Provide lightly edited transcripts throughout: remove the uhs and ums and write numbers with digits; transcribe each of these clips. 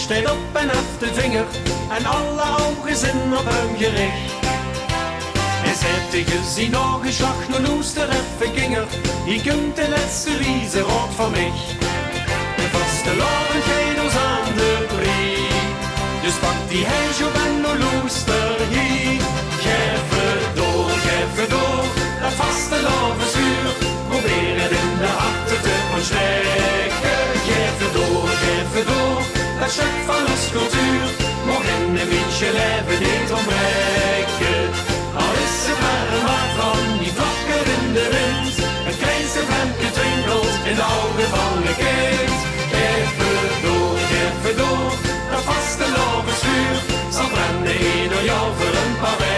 staat op en heft de vinger en alle ogen zijn op hem gericht. En zet tegen zijn ogenslag nog oester even ginger, je kunt de laatste riezen rood van mij. De vaste loven gaat ons aan de brie, dus pak die heisje op en nog loester hier. Geef door, dat vaste lovensuur, probeer het in de harten te ontsteken. Geef het door, dat stuk van ons cultuur, mag in een beetje leven niet ontbreken. Al is het maar een maat van die vlakken in de wind, het kleinste vlamke twinkelt in de ogen van een kind. Geef het door, dat vaste lovensuur, zal branden door jou voor een paar weken.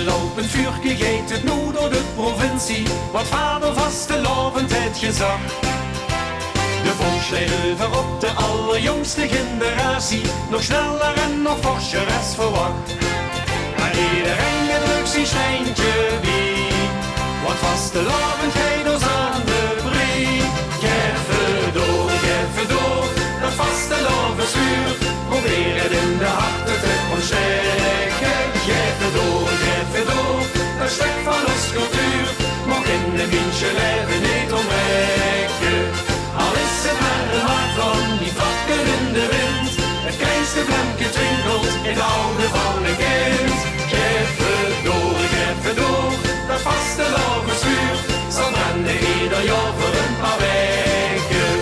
Lopend vuurke geeft het nu door de provincie, wat vader vastelovend het gezag. De volksleven op de allerjongste generatie, nog sneller en nog forscher als verwacht. Maar iedereen gedrukt zijn steentje wie, wat vastelovend geeft ons aan de brie. Geef het door, dat vastelovensuur, probeer het in de harten te ontsteken. Geef het door, dat stuk van ons cultuur, mag in een mensje leven niet ontbreken. Al is het maar een maat van die vlakken in de wind, het kleinste vlamke twinkelt in de ogen van een kind. Geef het door, dat vaste lovensuur, zal branden ieder jaar voor een paar weken.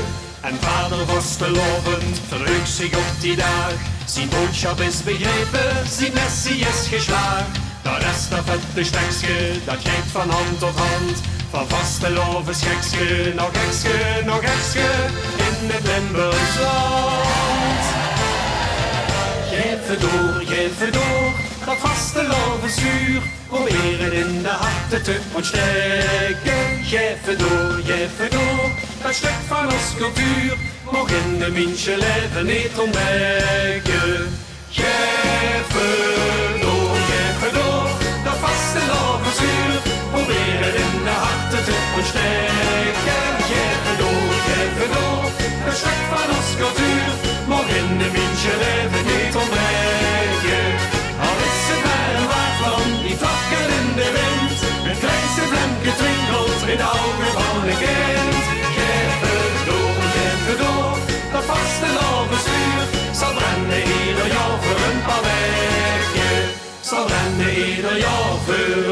En vader vastelovend verheugt zich op die dag, zijn boodschap is begrepen, zijn missie is geslaagd. Dat estafette stekske, dat gaat van hand tot hand, van vastelovens gekske, nog gekske, in het Limburgs land. Geef het door, dat vastelovensuur, probeer het in de harten te ontsteken. Geef het door, dat stuk van ons cultuur, mag in de mensje leven niet ontbreken. Geef het door, dat vaste lovensuur, probeer het in de harten te ontsteken. Geef het door, dat stuk van ons cultuur, mag in de mensje leven niet ontbreken. Al is het maar een waard van die vlakken in de wind, het kleinste vlamke twinkelt in de ogen van een kind. Geef het door, dat vaste lovensuur, zal branden ieder jaar voor een paar weken. Zal branden ieder jaar voor